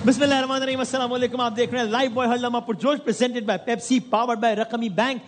बिस्मिल्लाहिर्रहमानिर्रहीम, अस्सलाम वालेकुम। आप देख रहे हैं लाइव बॉय हल्ला पुरजोश, presented by Pepsi, powered by रकमी bank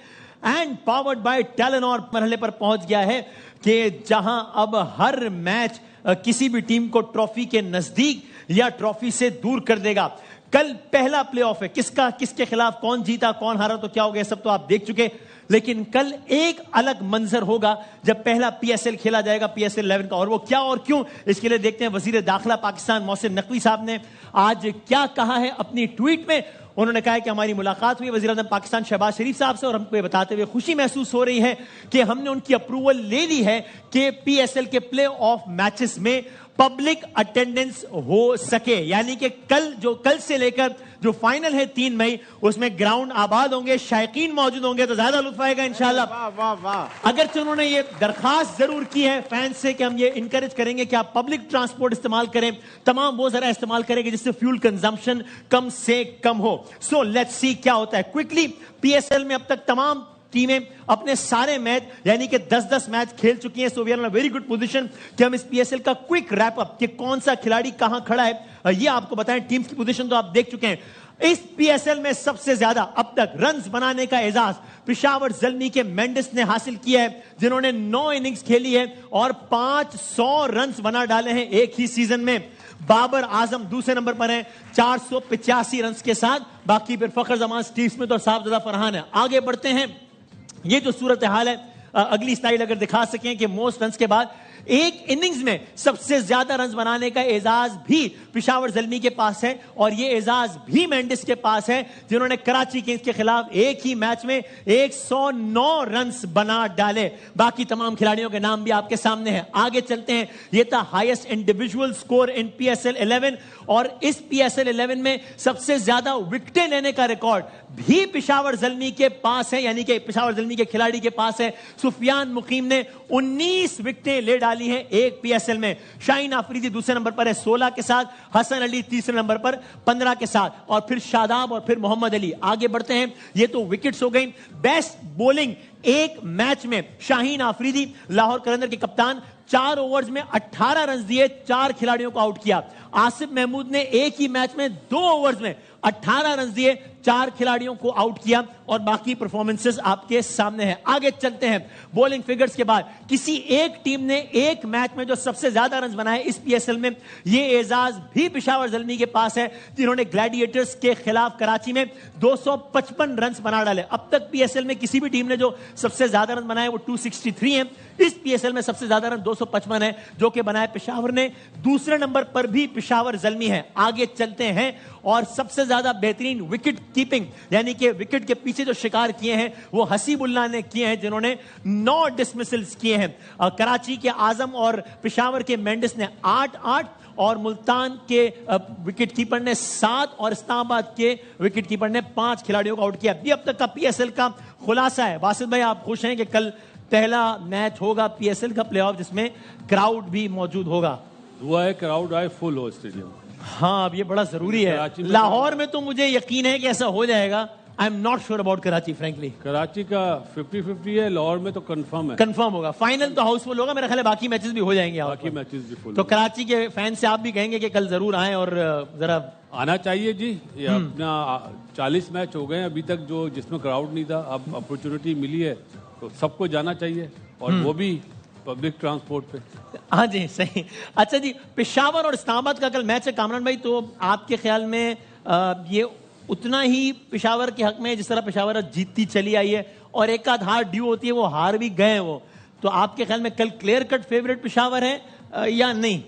and powered by Telenor. मरहले पर पहुंच गया है कि जहां अब हर मैच किसी भी टीम को ट्रॉफी के नजदीक या ट्रॉफी से दूर कर देगा। कल पहला प्लेऑफ है, किसका किसके खिलाफ, कौन जीता कौन हारा तो क्या हो गया सब तो आप देख चुके। लेकिन कल एक अलग मंजर होगा जब पहला पीएसएल खेला जाएगा, पीएसएल 11 का। और वो क्या और क्यों, इसके लिए देखते हैं वजीर दाखिला पाकिस्तान मोहसिन नकवी साहब ने आज क्या कहा है अपनी ट्वीट में। उन्होंने कहा है कि हमारी मुलाकात हुई वजीर आज़म पाकिस्तान शहबाज शरीफ साहब से और हमको ये बताते हुए खुशी महसूस हो रही है कि हमने उनकी अप्रूवल ले ली है कि पीएसएल के प्ले ऑफ मैचेस में पब्लिक अटेंडेंस हो सके। यानी कि कल से लेकर जो फाइनल है 3 मई, उसमें ग्राउंड आबाद होंगे, शायकीन मौजूद होंगे, तो ज्यादा लुत्फ आएगा इंशाल्लाह। वाह वाह वाह। अगरचे उन्होंने ये दरखास्त जरूर की है फैंस से कि हम ये इंकरेज करेंगे कि आप पब्लिक ट्रांसपोर्ट इस्तेमाल करें, तमाम वो जरा इस्तेमाल करेंगे जिससे फ्यूल कंजम्पशन कम से कम हो। सो लेट्स सी क्या होता है। क्विकली, पीएसएल में अब तक तमाम टीमें अपने सारे मैच यानी कि 10-10 मैच खेल चुकी हैं। So we are in a very good position कि हम इस पीएसएल का क्विक रैप अप कि कौन सा खिलाड़ी कहां खड़ा है ये आपको बताएं। टीम्स की पोजीशन तो आप देख चुके हैं। इस पीएसएल में सबसे ज्यादा अब तक रन्स बनाने का एजाज पेशावर ज़ल्मी के मेंडिस ने हासिल किया है, जिन्होंने 9 इनिंग्स खेली है और 500 रन्स बना डाले हैं एक ही सीजन में। बाबर आजम दूसरे नंबर पर हैं 485 रन्स के साथ। बाकी फिर फखर जमान, स्टीव स्मिथ और साहबजादा फरहान है। आगे बढ़ते हैं। ये जो सूरत हाल है, अगली स्लाइड अगर दिखा सकें कि मोस्ट रन्स के बाद एक इनिंग्स में सबसे ज्यादा रन्स बनाने का एजाज भी पेशावर ज़ल्मी के पास है और ये एजाज भी मेंडिस के पास है, जिन्होंने कराची किंग्स के खिलाफ एक ही मैच में 109 रन्स बना डाले। बाकी तमाम खिलाड़ियों के नाम भी आपके सामने हैं। आगे चलते हैं। ये था highest individual score in PSL 11 और इस पीएसएल 11 में सबसे ज्यादा विकेटें लेने का रिकॉर्ड भी पेशावर ज़ल्मी के पास है, यानी कि पेशावर ज़ल्मी के खिलाड़ी के पास है। सुफियान मुकीम ने 19 विकेटें ले डाली हैं एक पीएसएल में। शाहीन आफरीदी दूसरे नंबर पर है 16 के साथ, हसन अली तीसरे नंबर पर 15 के साथ, और फिर शादाब और फिर मोहम्मद अली। आगे बढ़ते हैं। ये तो विकेट्स हो गई। बेस्ट बॉलिंग एक मैच में शाहीन आफरीदी, लाहौर कलंदर के कप्तान, 4 ओवर्स में 18 रन दिए, 4 खिलाड़ियों को आउट किया। आसिफ महमूद ने एक ही मैच में 2 ओवर्स में 18 रन दिए, 4 खिलाड़ियों को आउट किया और बाकी परफॉर्मेंसेस आपके सामने हैं। आगे चलते हैं। बॉलिंग फिगर्स के बाद किसी एक टीम ने एक मैच में जो सबसे ज्यादा रन बनाए इस पीएसएल में, ये एजाज भी पेशावर ज़ल्मी के पास है, जिन्होंने ग्लैडिएटर्स के खिलाफ कराची में 255 रन बना डाले। अब तक पीएसएल में किसी भी टीम ने जो सबसे ज्यादा रन बनाए वो 263 हैं। इस पीएसएल में सबसे ज्यादा रन 255 है जो कि बनाए पेशावर ने। दूसरे नंबर पर भी पेशावर ज़ल्मी है। आगे चलते हैं। और सबसे ज्यादा बेहतरीन विकेट कीपिंग यानी कि विकेट के पीछे जो शिकार किए हैं वो हसीबुल्लाह ने किए हैं, जिन्होंने 9 डिसमिसल्स किए हैं। कराची के आजम और पेशावर के मेंडिस ने 8-8 और मुल्तान के विकेट कीपर ने 7 और इस्लामाबाद के विकेट कीपर ने 5 खिलाड़ियों को आउट किया। ये अब तक का पीएसएल का खुलासा है। वासिद भाई, आप खुश हैं कि कल पहला मैच होगा पीएसएल का प्लेऑफ जिसमें क्राउड भी मौजूद होगा? दुआ है क्राउड आए, फुल हो स्टेडियम। हाँ, अब ये बड़ा जरूरी है। लाहौर में तो मुझे यकीन है कि ऐसा हो जाएगा। I am not sure about Karachi frankly. Karachi का 50-50 है, लाहौर में तो कंफर्म है। कंफर्म होगा। फाइनल तो हाउसफुल होगा मेरा ख्याल है, बाकी मैचेस भी हो जाएंगे। बाकी मैचेस भी फुल। तो कराची के फैन से आप भी कहेंगे कि कल जरूर आए और जरा आना चाहिए जी। ये अपना 40 मैच हो गए अभी तक जो जिसमें क्राउड नहीं था, अब अपॉर्चुनिटी मिली है तो सबको जाना चाहिए और वो भी पब्लिक ट्रांसपोर्ट पे। हाँ जी, सही। अच्छा जी, पेशावर और इस्लामाबाद का कल मैच है कामरान भाई, तो आपके ख्याल में ये उतना ही पेशावर के हक में जिस तरह पेशावर जीतती चली आई है और एक आध हार ड्यू होती है, वो हार भी गए वो, तो आपके ख्याल में कल क्लियर कट फेवरेट पेशावर है या नहीं?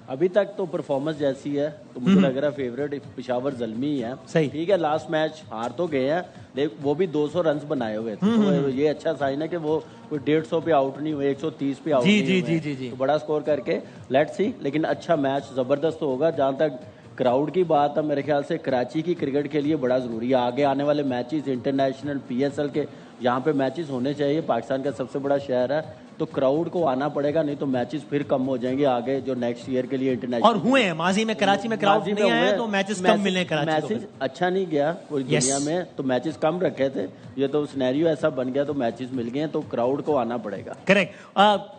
अभी तक तो परफॉर्मेंस जैसी है तो मुझे लग रहा है फेवरेट पेशावर ज़ल्मी ही है। सही, ठीक है। लास्ट मैच हार तो गए हैं, लेकिन वो भी 200 रन बनाए हुए थे, तो ये अच्छा साइन है कि वो कोई 150 पे आउट नहीं हुए, 130 पे आउट नहीं हुए। जी, तो बड़ा स्कोर करके लेट्स सी। लेकिन अच्छा मैच जबरदस्त होगा। जहां तक क्राउड की बात है मेरे ख्याल से कराची की क्रिकेट के लिए बड़ा ज़रूरी है। आगे आने वाले मैचेस इंटरनेशनल PSL के यहाँ पे मैचेस होने चाहिए। पाकिस्तान का सबसे बड़ा शहर है, तो क्राउड को आना पड़ेगा, नहीं तो मैचेस फिर कम हो जाएंगे आगे जो नेक्स्ट ईयर के लिए इंटरनेशनल। और हुए हैं माजी में कराची में क्राउड नहीं आया तो मैचेस कम मिले कराची को। मैचेस अच्छा नहीं गया पूरी दुनिया में, तो मैचेस कम रखे थे। ये तो सिनेरियो ऐसा बन गया तो मैचेस मिल गए, तो क्राउड को आना पड़ेगा। करेक्ट।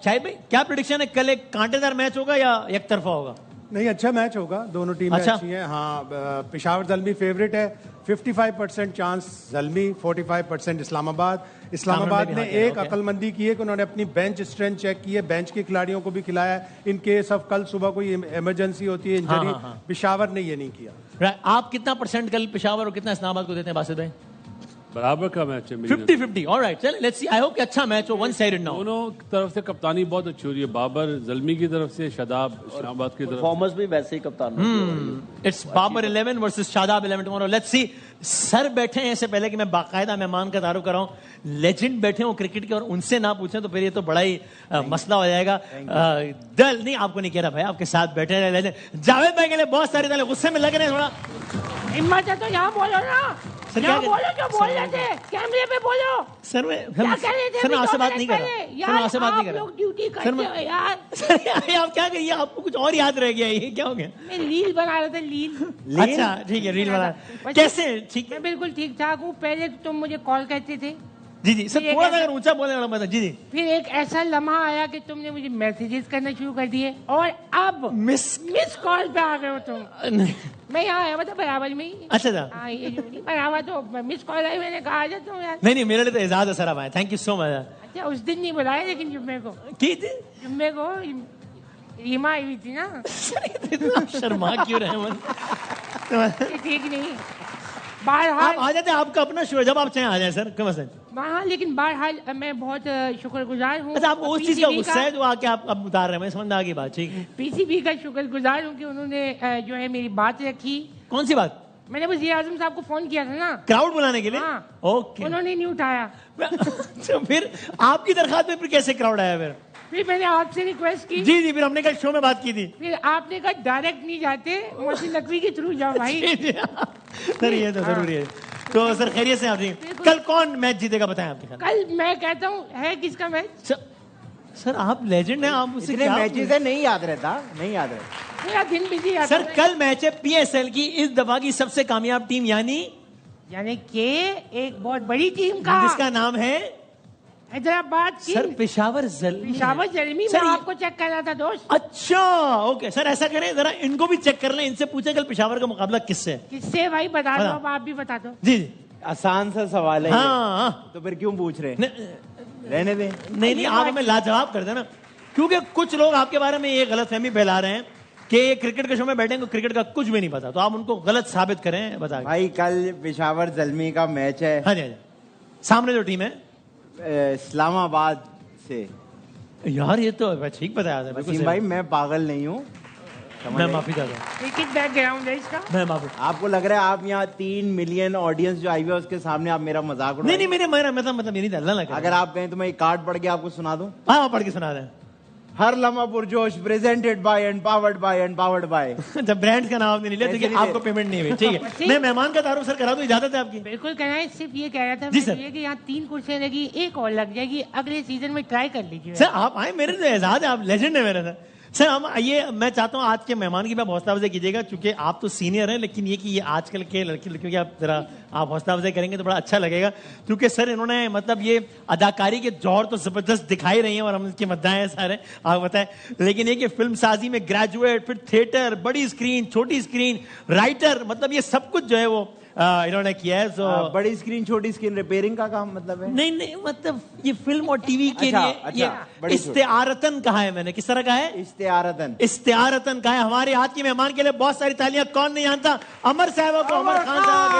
शाहिद भाई क्या प्रेडिक्शन है, कल एक कांटेदार मैच होगा या एक तरफा होगा? नहीं, अच्छा मैच होगा, दोनों टीमें अच्छा? अच्छी हैं। हाँ, पेशावर ज़ल्मी फेवरेट है, 55% चांस ज़ल्मी, 45% इस्लामाबाद ने एक अकलमंदी की है कि उन्होंने अपनी बेंच स्ट्रेंथ चेक की है, बेंच के खिलाड़ियों को भी खिलाया है इन केस ऑफ कल सुबह कोई इमरजेंसी होती है, इंजरी। पेशावर ने ये नहीं किया। आप कितना % कल पेशावर और कितना इस्लामाबाद को देते हैं बासित भाई? बराबर का मैच है। 50-50। ऑलराइट, चल लेट्स सी। आई होप कि अच्छा मैच हो, वन साइडेड ना हो। दोनों तरफ से कप्तानी बहुत अच्छी हो रही है। बाबर ज़ल्मी की तरफ से, शादाब इस्लामाबाद की तरफ। परफॉर्मेंस भी वैसे ही कप्तान। It's Babar 11 versus Shadab 11 tomorrow. Let's see. Sir बैठे हैं, इससे पहले कि मैं बाकायदा मेहमान का तारुफ कराऊं, लेजेंड बैठे हो क्रिकेट के और उनसे ना पूछें तो फिर ये तो बड़ा ही मसला हो जाएगा। दल नहीं, आपको नहीं कह रहा भाई, आपके साथ बैठे रहे लेजेंड जावेद भाई के लिए बहुत सारी दल गुस्से में लग रहे हैं थोड़ा। हिम्मत है तो यहाँ बोलो ना, यहाँ बोलो जो बोल रहे थे, कैमरे पे बोलो। सर मैं आपसे बात नहीं कर रहा। सर मैं आपसे बात नहीं कर रहा। ड्यूटी करते हो यार। आप क्या कहिए, आपको कुछ और याद रह गया, ये क्या हो गया? मैं रील बना रहा था, रील। अच्छा ठीक है, रील बना। कैसे? ठीक मैं बिल्कुल ठीक ठाक हूँ। पहले तुम मुझे कॉल करते थे। जी सर, थोड़ा सा अगर ऊंचा बोलने वाला मतलब। जी। फिर एक ऐसा लम्हा आया कि तुमने मुझे मैसेजेस करना शुरू कर दिए, और अब मिस कॉल पे आ गए हो तुम। मैं यहाँ आया मतलब बराबर में ही। अच्छा हाँ, ये जो नहीं बराबर तो मिस कॉल आई, मैंने कहा आ जाता हूँ यार। नहीं, मेरे लिए तो एजाज है सर। अब आए, थैंक यू सो मच। अच्छा, उस दिन नहीं बुलाया, लेकिन जुम्मे को रीमा आई हुई थी ना। शर्मा क्यों रहे मन? ठीक नहीं, बहरहाल आप आ जाते, आपका अपना शो है, जब आप चाहें आ जाए सर, क्यों मसला? हाँ, लेकिन बहरहाल मैं बहुत शुक्रगुजार हूँ। अच्छा, आपको उस चीज का गुस्सा है जो आके आप अब उतार रहे हैं, मैं समझ आ गई बात। ठीक है, PCB का शुक्रगुजार हूँ कि उन्होंने जो है मेरी बात रखी। कौन सी बात? मैंने वज़ीर आज़म साहब को फोन किया था ना, क्राउड बुलाने के लिए। हाँ, ओके। उन्होंने नहीं उठाया। तो फिर आपकी दरखास्त पे फिर कैसे क्राउड आया? फिर मैंने आपसे रिक्वेस्ट की। जी, फिर हमने कल शो में बात की थी। फिर आपने कहा डायरेक्ट नहीं जाते, मोहसिन नकवी के थ्रू जाओ भाई। सर ये तो जरूरी है। तो सर खैरियत से आप कल कौन मैच जीतेगा बताएं आपके ख्याल? कल मैं कहता हूँ है किसका मैच? सर आप लेजेंड हैं, आप मुझसे क्या मैचेस है? नहीं याद रहता। पूरा दिन बिजी आता सर। कल मैच है PSL की इस दफा की सबसे कामयाब टीम, यानी कि एक बहुत बड़ी टीम का, जिसका नाम है हैदराबाद की। सर पेशावर ज़ल्मी। मैं आपको चेक कर रहा था दोस्त। अच्छा ओके सर, ऐसा करें जरा इनको भी चेक कर लें, इनसे पूछे कल पेशावर का मुकाबला किससे? किससे भाई बता दो, अब आप भी बता दो। जी, आसान सा सवाल है। हाँ, तो फिर क्यों पूछ रहे? रहने दें। नहीं, आप हमें लाजवाब कर देना, क्योंकि कुछ लोग आपके बारे में ये गलतफहमी फैला रहे हैं कि क्रिकेट के शो में बैठेंगे, क्रिकेट का कुछ भी नहीं पता, तो आप उनको गलत साबित करें। बता भाई, कल पेशावर ज़ल्मी का मैच है। हाँ जी, सामने जो टीम है इस्लामाबाद से। यार ये तो ठीक बताया था वसीम भाई, मैं पागल नहीं हूँ, मैं माफी चाहता हूँ। क्रिकेट बैकग्राउंड है इसका, मैं माफी। आपको लग रहा है आप यहाँ 3 मिलियन ऑडियंस जो आई हुई है उसके सामने आप मेरा मजाक उड़ा? नहीं, मेरा मतलब ये नहीं था, अल्लाह ना करे। अगर आप कहें तो मैं एक कार्ड पढ़ के आपको सुना दूं? हाँ, पढ़ के सुना दें। हर लम्हा पुरजोश, presented by and powered by. जब ब्रांड का नाम नहीं लिया तो आपको पेमेंट नहीं हुई। ठीक है, मैं मेहमान का तारुफ सर करा दूं, इजाजत है आपकी? बिल्कुल कहना है। सिर्फ ये कह रहा था जी सर कि यहाँ 3 कुर्सियां लगी, एक और लग जाएगी, अगले सीजन में ट्राई कर लीजिए। सर आप आए, मेरे से एजाज है, आप लेजेंड है मेरे से। सर हम ये मैं चाहता हूँ आज के मेहमान की आप हौसला अफजाई कीजिएगा, क्योंकि आप तो सीनियर हैं, लेकिन ये कि ये आजकल के लड़की लड़कियों की आप जरा आप हौसला अफजाई करेंगे तो बड़ा अच्छा लगेगा, क्योंकि सर इन्होंने मतलब ये अदाकारी के जौहर तो जबरदस्त दिखाई रही हैं और हम इसके मद्दाएं हैं सारे, आप बताएं। लेकिन ये कि फिल्म साजी में ग्रेजुएट, फिर थिएटर, बड़ी स्क्रीन, छोटी स्क्रीन, राइटर, मतलब ये सब कुछ जो है वो इन्होंने किया है। बड़ी स्क्रीन, छोटी स्क्रीन, रिपेयरिंग का काम मतलब है? नहीं, मतलब ये फिल्म और टीवी के लिए ये इस्तेआरतन कहा है मैंने। किस तरह का है? इस्तेआरतन कहा है। हमारे आज के मेहमान के लिए बहुत सारी तालियां। कौन नहीं जानता अमर साहब को, अमर खान साहब के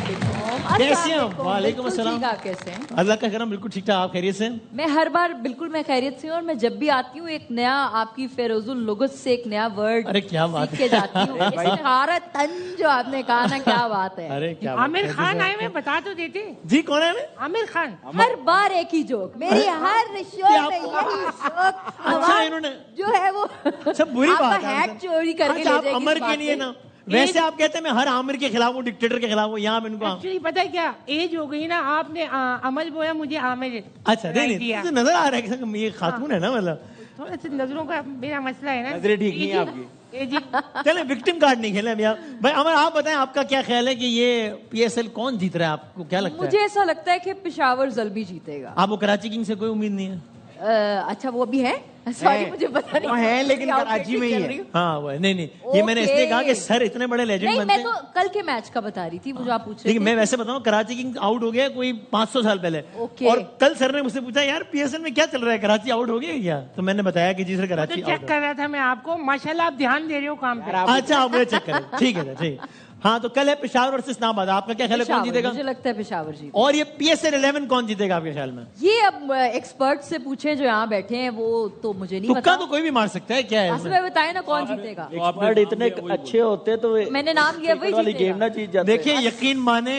लिए। कैसे हैं? वालेकुम अस्सलाम। ठीक, आप कैसे हैं? अल्लाह का करम, बिल्कुल ठीक ठाक। आप खैरियत से? मैं हर बार बिल्कुल मैं खैरियत से हूँ और मैं जब भी आती हूँ एक नया आपकी फेरोजुल लुगत से एक नया वर्ड अरे क्या बात सीख के जाती हूँ। इस्तिहारतन जो आपने कहा ना, क्या बात है। अरे क्या आमिर खान आए, मैं बता तो देते। जी कौन है? आमिर खान। हर बार एक ही जोक, मेरी हर शो में यही जोक। अच्छा इन्होंने जो है वो सब बुरी बात आपका है। हैक चोरी करके अच्छा, ले आप जाएगी अमर इस के बात लिए पे। ना, वैसे आप कहते हैं मैं हर आमिर के खिलाफ हूँ, डिक्टेटर के खिलाफ हूँ। यहाँ पे इनको एक्चुअली पता है क्या, एज हो गई ना, आपने अमल बोया, मुझे आमिर अच्छा नहीं दिया। तो नजर आ रहा है कि ये खातून है ना, मतलब थोड़ा सा नजरों का मेरा मसला है ना। नजरें ठीक नहीं है आपकी। जी चले विक्टिम कार्ड नहीं खेले भैया। भाई अमर आप बताएं, आपका क्या ख्याल है कि ये PSL कौन जीत रहा है? आपको क्या लगता मुझे है? ऐसा लगता है कि पेशावर जल्दी जीतेगा। आपको कराची किंग से कोई उम्मीद नहीं है? अच्छा वो भी है, सॉरी है। मुझे पता नहीं। वो है, लेकिन आउटलेट कराची में ही चल है। रही हूँ। हाँ वो है। नहीं ये मैंने ओके। इसलिए कहा कि सर इतने बड़े लेजेंड नहीं, बनते मैं तो हैं। कल के मैच का बता रही थी, वो जो आप पूछ रहे लेकिन थे। मैं वैसे बताऊं, कराची किंग आउट हो गया कोई 500 साल पहले। ओके। और कल सर ने मुझसे पूछा यार PSL में क्या चल रहा है, कराची आउट हो गया क्या? तो मैंने बताया कि जी सर तो कराची चेक आउट कर रहा था मैं आपको। माशाल्लाह आप ध्यान दे रहे हो काम पे। अच्छा आप मुझे चेक करें, ठीक है ठीक है। हाँ तो कल है पेशावर वर्सेस इस्लामाबाद, आपका क्या ख्याल है कौन पेशावर, जीतेगा? मुझे लगता है पेशावर जीत। और ये PSL 11 कौन जीतेगा आपके ख्याल में? ये अब एक्सपर्ट से पूछे जो यहाँ बैठे हैं, वो तो मुझे नहीं तुक्का पता। तो कोई भी मार सकता है, क्या है आसिफ इसमें? भाई बताए ना कौन जीतेगा। एक्सपर्ट इतने अच्छे होते तो मैंने नाम लिया, वही वाली जीतेगा। गेम ना जीत जाते। देखिए यकीन माने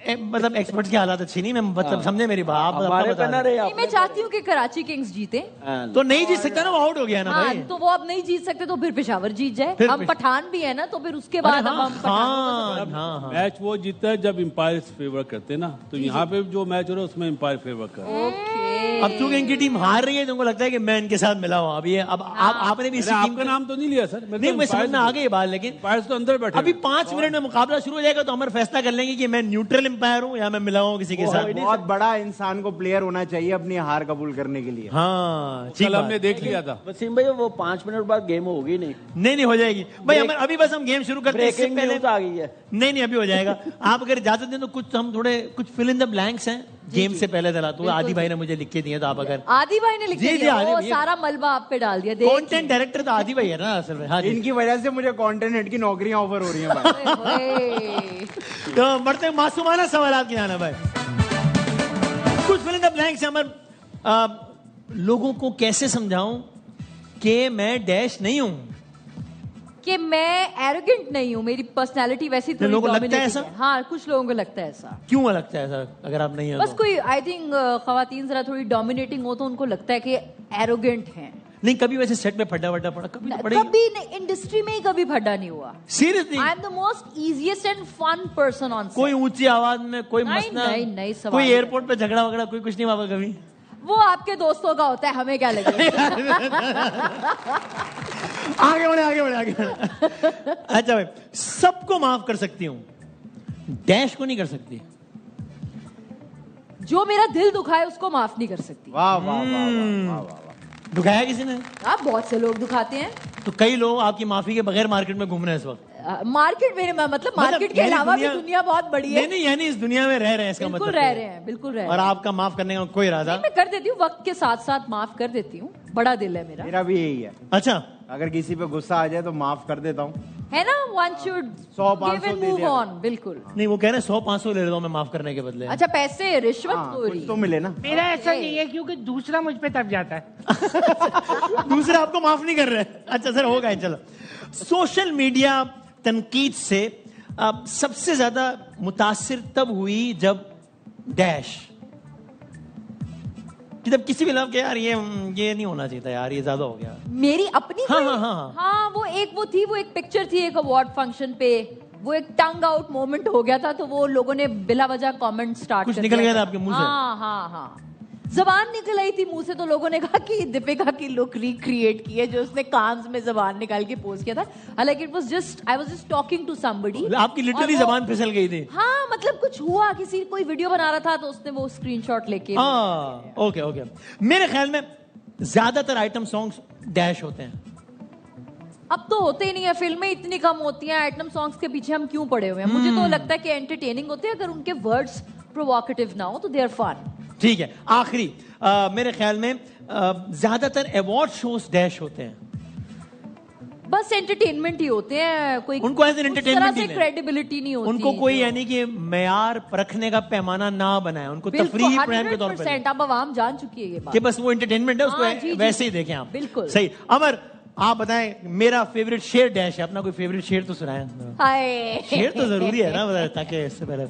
मतलब एक्सपर्ट की हालत अच्छी नहीं, मैं मतलब समझे मेरी बात। आप हमारे बता पे ना रहे रहे नहीं, मैं चाहती हूँ कि कराची किंग्स जीते। हैं। तो नहीं जीत सकता ना, वो आउट हो गया ना हाँ, भाई। तो वो अब नहीं जीत सकते तो फिर पेशावर जीत जाए। फिर हम पठान भी है ना, तो फिर उसके अरे बाद अब हाँ हम पठान हाँ हाँ हाँ। मैच वो जीतता है जब एम्पायर फेवर करते हैं ना, तो यहाँ पे जो मैच हो रहा है उसमें एम्पायर फेवर कर रहा है। ओके। अब चूंकि इनकी टीम हार रही है तो उनको लगता है कि मैं इनके साथ मिला हूँ। अब ये अब आपने भी इसी अरे, टीम आपका नाम तो नहीं लिया सर। नहीं, मैं समझ में आ गई ये बात, लेकिन एम्पायर तो अंदर बैठे अभी हैं। 5 मिनट में मुकाबला शुरू हो जाएगा तो अमर फैसला कर लेंगे कि मैं न्यूट्रल एम्पायर हूँ या मैं मिला हूँ किसी के साथ। बहुत बड़ा इंसान को प्लेयर होना चाहिए अपनी हार कबूल करने के लिए। हाँ ठीक कल हमने बात। देख लिया था। वसीम भाई वो 5 मिनट बाद गेम होगी नहीं। नहीं हो जाएगी भाई अमर। अभी बस हम गेम शुरू करते हैं, इससे ब्रेकिंग पहले न्यूज आ गई है। नहीं अभी हो जाएगा। आप अगर इजाजत दें तो कुछ हम थोड़े कुछ फिल इन द ब्लैंक्स हैं गेम से पहले जरा। तो आदि भाई ने मुझे लिख के दिए, तो आप अगर आदि भाई ने लिख जी, दिया, आदि वो भाई। सारा मलबा आप पे डाल दिया। देखिए। कंटेंट डायरेक्टर तो आदि भाई है ना असल में। हाँ जी। इनकी वजह से मुझे कंटेंट हेड की नौकरियां ऑफर हो रही हैं भाई। ओए। तो बढ़ते मासूमाना सवाल आपके आना भाई। कुछ फिल इन द ब्लैंक्स हैं अमर। लोगों को कैसे समझाऊं कि मैं डैश नहीं हूं? कि मैं एरोगेंट नहीं हूँ, मेरी पर्सनालिटी वैसी थोड़ी लोगों को लगता है dominating ऐसा? है। हाँ, कुछ लोगों को लगता है ऐसा। क्यों लगता है ऐसा अगर आप नहीं हो बस तो? कोई आई थिंक खवातीन जरा थोड़ी डोमिनेटिंग हो तो उनको लगता है कि एरोगेंट हैं। नहीं कभी वैसे सेट में फटा वटा पड़ा कभी तो पड़ेगा? कभी नहीं, इंडस्ट्री में ही कभी फड्डा नहीं हुआ। Seriously I am the most easiest and fun person on कोई ऊंची आवाज में कोई नहीं, मसला नहीं, सवाल कोई नहीं। एयरपोर्ट पे झगड़ा वगड़ा कोई कुछ नहीं हुआ कभी? वो आपके दोस्तों का होता है, हमें क्या लगेगा। आगे बढ़े। अच्छा भाई, सबको माफ कर सकती हूँ, डैश को नहीं कर सकती। जो मेरा दिल दुखाए उसको माफ नहीं कर सकती। वाह वाह वाह वाह वाह वाह। दुखाया किसी ने? आप बहुत से लोग दुखाते हैं। तो कई लोग आपकी माफी के बगैर मार्केट में घूम रहे हैं इस वक्त। मार्केट में मतलब मार्केट के यानी अलावा भी दुनिया बहुत बड़ी है। नहीं यानी इस दुनिया में रह रहे हैं इसका बिल्कुल मतलब रह है। रहे हैं, बिल्कुल रह रहे और हैं। आपका माफ करने का कोई इरादा? नहीं, मैं कर देती हूँ, वक्त के साथ साथ माफ कर देती हूँ। बड़ा दिल है मेरा। मेरा भी यही है। अच्छा अगर किसी पे गुस्सा आ जाए तो माफ कर देता हूँ। है ना, वन शुड 100-500 दे मूव दिया ऑन। बिल्कुल। नहीं वो कह रहे हैं 100-500 ले लेता हूँ मैं माफ करने के बदले। अच्छा, पैसे रिश्वत हाँ, खोरी। कुछ तो मिले ना। मेरा ऐसा नहीं है क्योंकि दूसरा मुझ पे तब जाता है। दूसरे आपको माफ नहीं कर रहे। अच्छा सर होगा चलो। सोशल मीडिया तनकीद से सबसे ज्यादा मुतासिर तब हुई जब डैश कि जब किसी भी लव के यार ये नहीं होना चाहिए था यार, ये ज्यादा हो गया। मेरी अपनी हाँ, कोई- हाँ, हाँ। हाँ, वो एक पिक्चर थी एक अवार्ड फंक्शन पे, वो एक टंग आउट मोमेंट हो गया था, तो वो लोगों ने बिला वजह कमेंट स्टार्ट कुछ कर निकल दिया गया था आपके मुंह से? हाँ, जबान निकल आई थी मुंह से, तो लोगों ने कहा कि दीपिका की लुक रिक्रिएट की है जो उसने कांस में जबान निकाल के पोस्ट किया था। हालांकि I was just talking to somebody. आपकी लिटरली जबान फिसल गई थी? हाँ, मतलब कुछ हुआ, किसी कोई वीडियो बना रहा था तो उसने वो स्क्रीनशॉट लेके। हाँ ओके। मेरे ख्याल में ज्यादातर आइटम सॉन्ग्स डैश होते हैं। अब तो होते ही नहीं है, फिल्में इतनी कम होती हैं, आइटम सॉन्ग्स के पीछे हम क्यों पड़े हुए हैं? मुझे तो लगता है कि एंटरटेनिंग होते हैं, अगर उनके वर्ड्स प्रोवोकेटिव ना हो तो दे आर फन। ठीक है, आखिरी मेरे ख्याल में ज्यादातर अवार्ड शोज डैश होते हैं। बस एंटरटेनमेंट ही होते हैं, कोई उनको ऐसे एंटरटेनमेंट से क्रेडिबिलिटी नहीं होती। उनको कोई यानी कि मेयार परखने का पैमाना ना बनाए, उनको तफरीही प्रोग्राम के तौर पर। अब आवाम जान चुकी है ये बात कि बस वो एंटरटेनमेंट है, उसको हाँ, जी, वैसे ही जी, देखें आप। बिल्कुल सही। अमर आप बताएं, मेरा फेवरेट शेर डैश है, अपना कोई फेवरेट शेर तो सुनाएं। हाय शेर तो जरूरी है ना, ताकि इससे पहले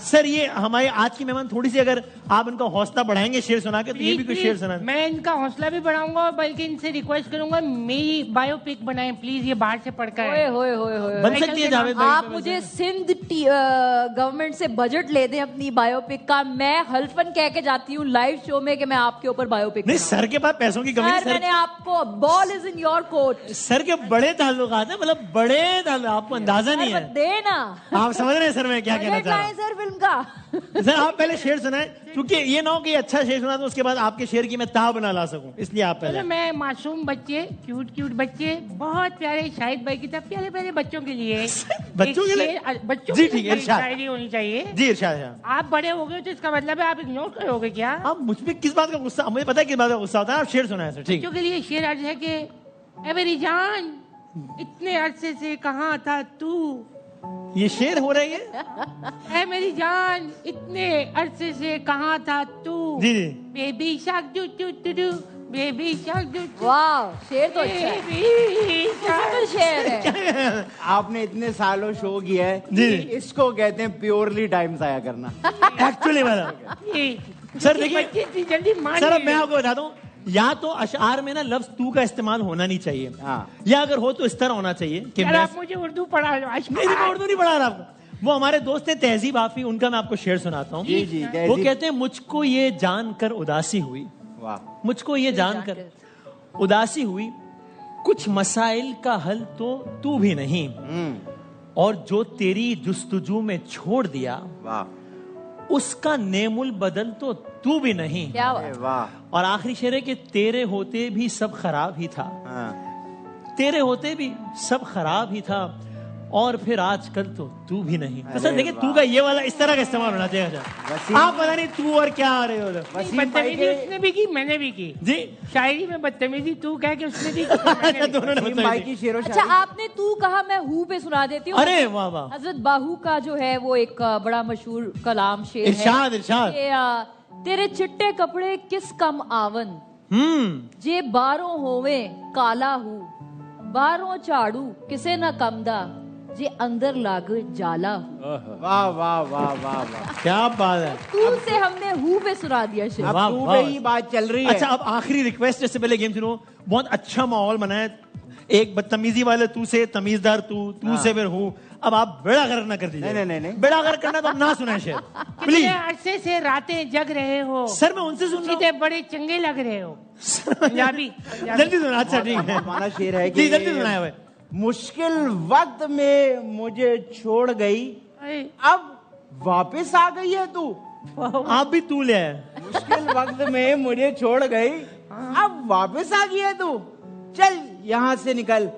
सर ये हमारे आज की मेहमान थोड़ी सी अगर आप इनका हौसला बढ़ाएंगे शेर सुना के, तो ये भी कोई शेर सुना। मैं इनका हौसला भी बढ़ाऊंगा और बल्कि इनसे रिक्वेस्ट करूंगा मेरी बायोपिक बनाएं प्लीज, ये बाहर से पढ़कर बन सकती है जावेद भाई। आप मुझे सिंध गवर्नमेंट से बजट ले दें अपनी बायोपिक का, मैं हल्फन कह के जाती हूँ लाइव शो में कि मैं आपके ऊपर बायोपिक। नहीं सर के पास पैसों की कमी नहीं, मैंने आपको ball is in your court. Sir के बड़े ताल्लुकात हैं, मतलब बड़े ताल्लुक, आपको अंदाजा नहीं है। देना आप समझ रहे हैं सर मैं क्या कहना चाह रहा हूं? सर फिल्म का सर आप पहले शेर सुनाएं, क्योंकि ये ना हो कि अच्छा शेर सुना तो उसके बाद आपके शेर की मैं ताब ना ला सकूं, इसलिए आप पहले। मैं मासूम बच्चे, क्यूट क्यूट बच्चे, बहुत प्यारे, शाहिद भाई की तरह प्यारे प्यारे बच्चों के लिए बच्चों के लिए बच्चों जी ठीक है, इरशाद शायरी होनी चाहिए जी, इरशाद। आप बड़े हो गए तो इसका मतलब है आप इग्नोर करोगे क्या? आप मुझ पे किस बात का गुस्सा, मुझे पता है किस बात का गुस्सा होता है। आप शेर सुनाएं सर। ठीक बच्चों के लिए शेर अर्ज है कि ए मेरी जान इतने अरसे से कहाँ था तू, ये शेर हो रही है। ए मेरी जान इतने अरसे से कहाँ था तू, जी जी। Baby shark doo doo doo doo, baby shark doo doo. वाह शेर तो अच्छा है, शेर है। आपने इतने सालों शो किया है जी। इसको कहते हैं प्योरली टाइम जाया करना। एक्चुअली सर देखिए जल्दी सर, अब मैं आपको बताता हूँ, या तो अशआर में ना लफ्ज तू का इस्तेमाल होना नहीं चाहिए, हाँ। या अगर हो तो इस तरह होना चाहिए कि मैं आप मुझे उर्दू पढ़ा दो। नहीं, मैं उर्दू नहीं पढ़ा रहा आपको। वो हमारे दोस्त हैं तहजीब आफी, उनका मैं आपको शेर सुनाता हूँ। जी जी। वो कहते हैं मुझको ये जानकर उदासी हुई, वाह, मुझको ये जानकर उदासी हुई, कुछ मसाइल का हल तो तू भी नहीं, और जो तेरी जुस्तजू में छोड़ दिया वाह, उसका नेमुल बदल तो तू भी नहीं। क्या वाह। और आखिरी शेर है कि तेरे होते भी सब खराब ही था, हाँ। तेरे होते भी सब खराब ही था, और फिर आजकल तो तू भी नहीं। तो सर देखिए तू का ये वाला इस तरह का इस्तेमाल होना चाहिए। आप पता नहीं तू और क्या आ रहे हो। बदतमीजी उसने भी की, मैंने भी की जी। शायरी में बदतमीजी तू कह के उसने भी अच्छा दोनों ने वसीम भाई की शेरो अच्छा शायरी। आपने तू कहा, मैं हूँ पे सुना देती हूँ। अरे वाह वाह। हजरत बाहू का जो है वो एक बड़ा मशहूर कलाम शेर है। इरशाद इरशाद। तेरे चिट्टे कपड़े किस कम आवन, जे बारों होवे काला हूँ, बारों झाड़ू किसे न कमदा, जे अंदर लाग जाला हूँ। वाह वाह वाह वाह वाह, क्या बात है। तू से हमने हूँ पे सुना दिया शेर। अब तू पे ही बात चल रही है। अच्छा अब आखिरी रिक्वेस्ट, जैसे पहले गेम शुरू, बहुत अच्छा माहौल बनाए, एक बदतमीजी वाले तू से, तमीजदार तू से फिर हूँ। अब आप बेड़ा गर्क ना कर दीजिए। नहीं। बेड़ा गर्क करना तो आप ना सुनाए शेर प्लीज। अरसे से रातें जग रहे हो सर, मैं उनसे सुन रहा सीधे बड़े चंगे लग रहे हो। पंजाबी जल्दी सुना। अच्छा ठीक है, हमारा शेर है जी कि जल्दी सुनाया भाई। मुश्किल वक्त में मुझे छोड़ गई, अब वापस आ गई है तू। आप भी तू ले आए। मुश्किल वक्त में मुझे छोड़ गई, अब वापस आ गई है तू, चल यहाँ से निकल।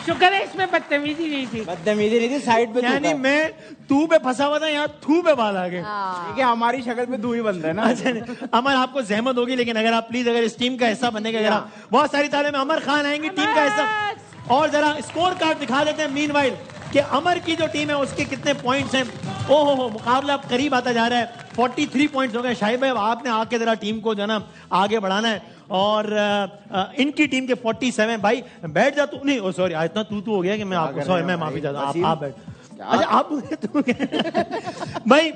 शुक्र है इसमें बदतमीजी नहीं थी। बदतमीजी नहीं थी, साइड पे यानी मैं तू पे फंसा हुआ था, यहाँ थू पे बाल आ गए। ठीक है, हमारी शक्ल पे तू ही बनता है ना। अच्छा अमर आपको जहमत होगी, लेकिन अगर आप प्लीज अगर इस टीम का हिस्सा बनने का, अगर आप बहुत सारी ताले में अमर खान आएंगी टीम का हिस्सा, और जरा स्कोर कार्ड दिखा देते हैं मीनवाइल कि अमर की जो टीम है उसके कितने पॉइंट्स हैं। ओहो मुकाबला अब करीब आता जा रहा है, 43 पॉइंट्स हो गए। शाहिद भाई आपने आके जरा टीम को जो ना आगे बढ़ाना है, और इनकी टीम के 47। भाई बैठ जा तू, नहीं सॉरी इतना तू हो गया कि मैं आपको सॉरी, मैं माफी चाहता हूँ, आप बैठ। अच्छा आप भाई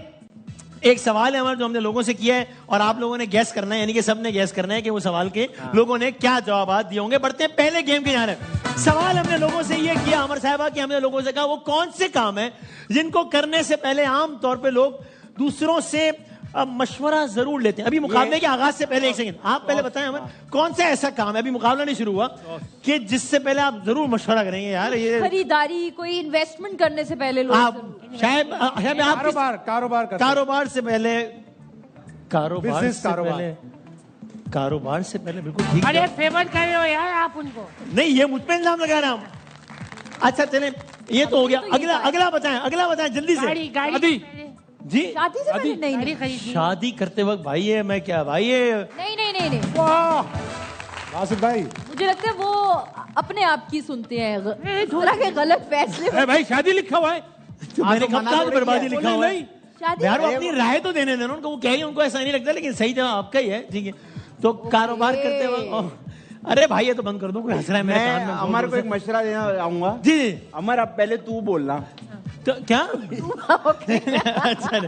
एक सवाल है हमारा जो हमने लोगों से किया है, और आप लोगों ने गैस करना है, यानी कि सबने गैस करना है कि वो सवाल के लोगों ने क्या जवाब दिए होंगे। बढ़ते हैं पहले गेम के जाने। सवाल हमने लोगों से ये किया अमर साहिबा कि हमने लोगों से कहा वो कौन से काम है जिनको करने से पहले आम तौर पे लोग दूसरों से मशवरा जरूर लेते हैं। अभी मुकाबले के आगाज से पहले, एक सेकंड आप पहले बताएं हमें कौन सा ऐसा काम है, अभी मुकाबला नहीं शुरू हुआ, कि जिससे पहले आप जरूर मशवरा करेंगे। यार ये खरीदारी, कोई इन्वेस्टमेंट करने से पहले लोग आप शायद आप कारोबार से पहले, कारोबार से पहले बिल्कुल ठीक। अरे फेवर कर रहे हो यार आप उनको। नहीं ये मुझ पे इल्जाम लगा रहे हैं। अच्छा चले ये तो हो गया, अगला बताएं जल्दी से। गाड़ी जी शादी से पहले नहीं, खरीदी। शादी करते वक्त भाई ये मैं क्या भाई ये नहीं वासिफ भाई मुझे लगता है वो अपने आप की सुनते हैं, थोड़ा के गलत फैसले। भाई शादी लिखा हुआ है, मैंने कब कहा कि बर्बादी लिखा हुआ है? शादी यार वो अपनी राय तो देने देना उनको, वो कह रही है उनको ऐसा नहीं लगता, लेकिन सही जवाब आपका ही है। ठीक है, तो कारोबार करते वक्त, अरे भाई ये तो बंद कर दो, कोई हंस रहा है मेरे कान में। अमर को एक मशवरा देना आऊंगा। जी अमर अब पहले तू बोलना। तो क्या अच्छा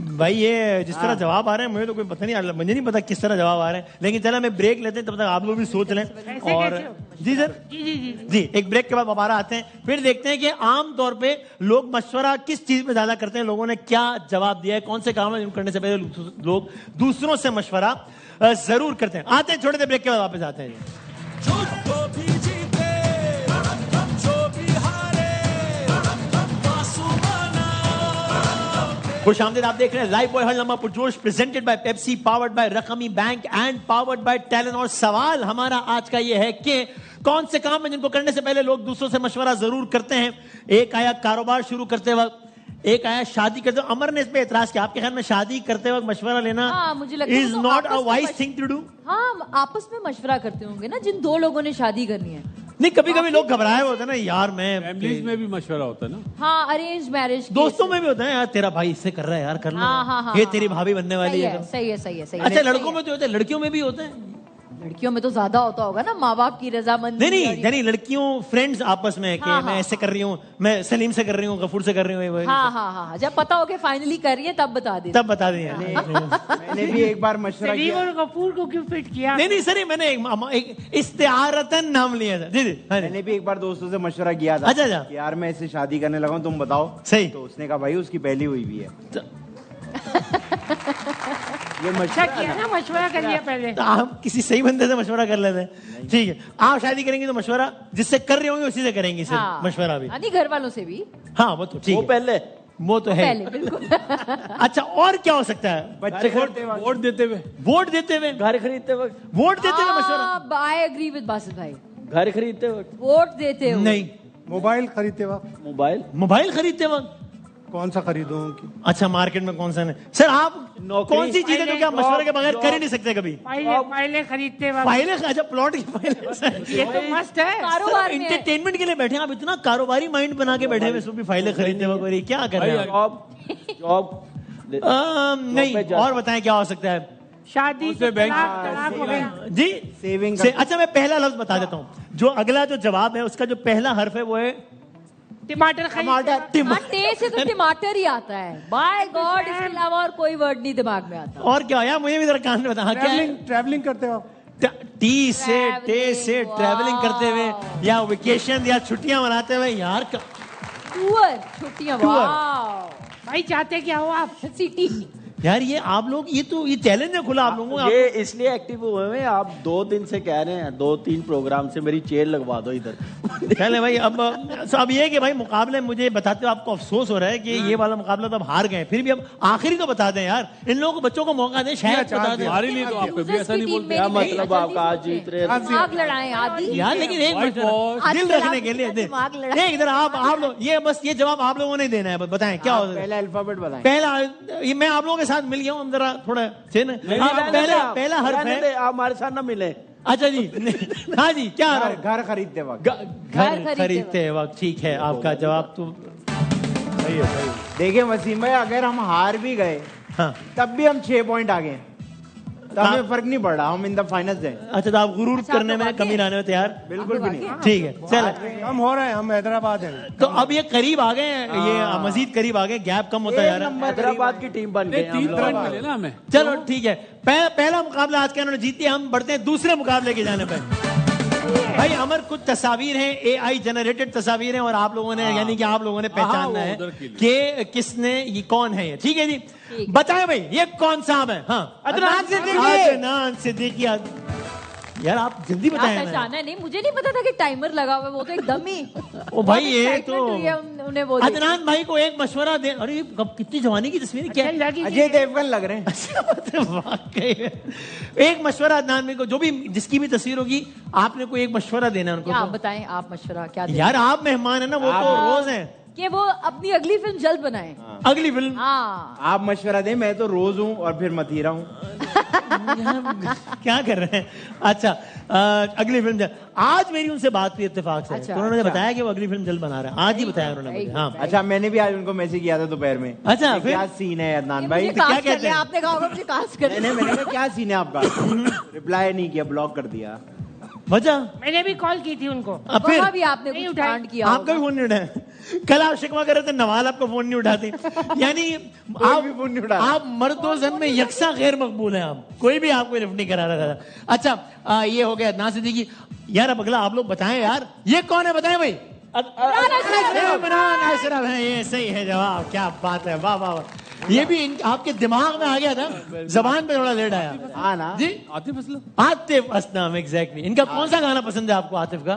भाई, ये जिस तरह जवाब आ रहे हैं मुझे तो कोई पता नहीं, मुझे नहीं पता किस तरह जवाब आ रहे हैं, लेकिन चला मैं ब्रेक लेते हैं, तब तक आप लोग भी सोच लें। और जी सर, जी एक ब्रेक के बाद दोबारा आते हैं, फिर देखते हैं कि आम तौर पे लोग मशवरा किस चीज में ज्यादा करते हैं, लोगों ने क्या जवाब दिया है, कौन से काम है करने से पहले लोग दूसरों से मशवरा जरूर करते हैं। आते हैं छोटे से ब्रेक के बाद वापस आते हैं। खुश आमदीद, आप देख रहे हैं लाइव बॉय हलमा पुरजोश, presented by Pepsi, powered by रकमी bank and powered by Telenor. और सवाल हमारा आज का ये है कि कौन से काम है जिनको करने से पहले लोग दूसरों से मशवरा जरूर करते हैं। एक आया कारोबार शुरू करते वक्त, एक आया शादी करते वक्त। अमर ने इस पे एतराज किया, आपके ख्याल में शादी करते वक्त मशवरा लेना is not a wise thing to do? हाँ, आपस में मशवरा करते होंगे ना जिन दो लोगों ने शादी करनी है। नहीं, कभी कभी लोग घबराए होते हैं ना यार, मैं फैमिलीज में भी मशवरा होता है ना। हाँ, अरेंज मैरिज, दोस्तों में भी होता है यार, तेरा भाई इससे कर रहा है यार, कर लो। हाँ, ये तेरी भाभी बनने वाली है। सही है, सही है, सही है। अच्छा, लड़कों में तो होता है, लड़कियों में भी होता है? लड़कियों में तो ज्यादा होता होगा ना, माँ बाप की रजामंदी। नहीं, लड़कियों फ्रेंड्स आपस में कि मैं ऐसे कर रही हूँ, मैं सलीम से कर रही हूँ, गफूर से कर रही हूँ। हाँ, जब पता हो कि फाइनली कर रही है तब बता दी, तब बता दिया। मैंने भी एक बार मशवरा सलीम किया। और गफूर को क्यों फिट किया? नहीं सर, मैंने एक इस्तिआरतन नाम लिया था। जी मैंने भी एक बार दोस्तों से मशवरा किया था। अच्छा। कि यार मैं इससे शादी करने लगा हूँ, तुम बताओ। सही। तो उसने कहा भाई उसकी पहली हुई भी है। ये अच्छा किया ना, मशवरा कर लिया पहले। तो आप किसी सही बंदे से मशवरा कर लेते हैं। ठीक है, आप शादी करेंगे तो मशवरा जिससे कर रहे होंगे उसी से करेंगे सिर्फ मशवरा भी। नहीं, घर वालों से भी। हाँ वो तो ठीक है, वो तो है पहले बिल्कुल। अच्छा, और क्या हो सकता है? बच्चे वोट देते हुए, वोट देते हुए, घर खरीदते वक्त, वोट देते हुए मशवरा। आई एग्री विद बासित भाई, घर खरीदते वक्त, वोट देते हो नहीं, मोबाइल खरीदते वक्त। मोबाइल खरीदते वक्त कौन सा खरीदूं? अच्छा, मार्केट में कौन सा नहीं? सर आप कौन सी चीजें जो क्या मशवरे के बगैर कर ही नहीं सकते कभी? फाइलें खरीदते वक्त। फाइलें? अच्छा, प्लॉट की फाइलें। ये तो मस्त है। कारोबार में एंटरटेनमेंट के लिए बैठे हैं आप, इतना कारोबारी माइंड बना के बैठे हैं, इसमें भी फाइलें खरीदते वक्त क्या कर रहे हैं? जॉब नहीं, और बताएं क्या हो सकता है? शादी से तलाक वगैरह। जी, सेविंग। अच्छा, मैं पहला लफ्ज बता देता हूँ, जो अगला जो जवाब है उसका जो पहला हर्फ है वो है टमाटर। टे से तो टमाटर ही आता है। बाय गॉड, इसके अलावा और कोई वर्ड नहीं दिमाग में आता। और क्या यार, मुझे भी जरा कान में बता। ट्रैवलिंग करते हो? टी से टे से ट्रैवलिंग करते हुए, या वेकेशन या छुट्टियां मनाते हुए यार। टूर, छुट्टियां। भाई चाहते क्या हो आप? सिटी। यार ये आप लोग, ये चैलेंज है खुला आप लोगों को। ये इसलिए एक्टिव हुए हैं, आप 2 दिन से कह रहे हैं, 2-3 प्रोग्राम से मेरी चेयर लगवा दो इधर। चले भाई, अब ये कि भाई मुकाबले, मुझे बताते हो आपको अफसोस हो रहा है कि ये वाला मुकाबला तो अब हार गए, फिर भी अब आखिरी तो बता दें यार, इन लोगों को, बच्चों को मौका दें, शायद बता दें। हमारे लिए तो आप कभी ऐसा नहीं बोलते। क्या मतलब आपका आज जीत रहे दिमाग लड़ाए आदि यार, लेकिन एक दिल रखने के लिए इधर आप लोग, ये बस ये जवाब आप लोगों ने देना है, बताएं क्या हो। पहला अल्फाबेट बताएं। पहला, ये मैं आप लोगों के साथ मिल गया हूँ, हम जरा थोड़ा पहला हर्फ है। आप हमारे साथ ना मिले। अच्छा जी, हाँ जी, क्या घर खरीदते वक्त। घर खरीदते वक्त। ठीक है, आपका जवाब तो सही है। देखिए वसीम भाई, अगर हम हार भी गए हाँ, तब भी हम 6 पॉइंट आ गए, तो हमें फर्क नहीं पड़ रहा, हम इन द फाइनल्स हैं। अच्छा, तो आप गुरूर करने में, कमी लाने में तैयार? बिल्कुल भी नहीं। ठीक है, चल, कम हो रहे हैं, हम हैदराबाद हैं। तो अब ये करीब आ गए, ये मजीद करीब आ गए, गैप कम होता जा रहा है। हैदराबाद की टीम बन गई। 3 पॉइंट मिले ना हमें। चलो ठीक है, पहला मुकाबला आज का इन्होंने जीत लिया, हम बढ़ते हैं दूसरे मुकाबले के जाने पर। भाई अमर, कुछ तस्वीर हैं, AI जनरेटेड तस्वीर हैं, और आप लोगों ने, यानी कि आप लोगों ने पहचानना है कि किसने, ये कौन है ये। ठीक है जी, बताएं भाई ये कौन साहब है? हाँ, अदनान सिद्दीकी। यार आप जल्दी बताएं। पहचाना नहीं, मुझे नहीं पता था कि टाइमर लगा हुआ है, वो तो एकदम ही। ओ भाई, ये तो उन्हें वो अदनान भाई को एक मशवरा दे। अरे कब, कितनी जवानी की तस्वीर, क्या अजय देवगन लग रहे हैं। वाकई एक मशवरा अदनान भाई को, जो भी, जिसकी भी तस्वीर होगी, आपने कोई एक मशवरा देना है उनको। आप बताएं, आप मशवरा क्या दें? यार आप मेहमान है ना, वो तो रोज है कि वो अपनी अगली फिल्म जल्द बनाए। अगली फिल्म। हाँ, आप मशवरा दें, मैं तो रोज हूँ और फिर मथीरा हूँ। क्या कर रहे हैं? अच्छा, अगली फिल्म आज मेरी उनसे बात हुई इत्तेफाक से। अच्छा, तो उन्होंने बताया कि वो अगली फिल्म जल्द बना रहे हैं। आज ही बताया उन्होंने मुझे। हाँ, अच्छा, मैंने भी आज उनको मैसेज किया था दोपहर में। अच्छा, कि फिर? क्या सीन है अदनान भाई? क्या कहते कहते हैं? हैं? आपने कहा होगा मुझे कास्ट कर। मैंने कहा क्या सीन है आपका? रिप्लाई नहीं किया, ब्लॉक कर दिया। वजह मैंने भी कॉल की थी उनको। अब फिर वहाँ भी आपने नहीं कुछ उठाई। कांड किया आपका भी होगा। फोन नहीं उठाया। कल आप शिकवा कर रहे थे नवाल आपका फोन नहीं उठाते। यानी भी फोन नहीं उठा रहा। आप मर्दो जन में यकसा गैर मकबूल हैं। आप कोई भी आपको लिफ्ट नहीं करा रहा था। अच्छा, ये हो गया अदनान सिद्दीकी। यार अब अगला आप लोग बताएं यार, ये कौन है बताएं भाई। इमरान अशरफ है, ये सही है जवाब। क्या बात है, वाह वाह वाह। ये भी आपके दिमाग में आ गया था, जबान पे थोड़ा लेट आया। हाँ ना जी, आतिफ असलम। आतिफ असलम, एग्जैक्टली। इनका कौन सा गाना पसंद है आपको आतिफ का?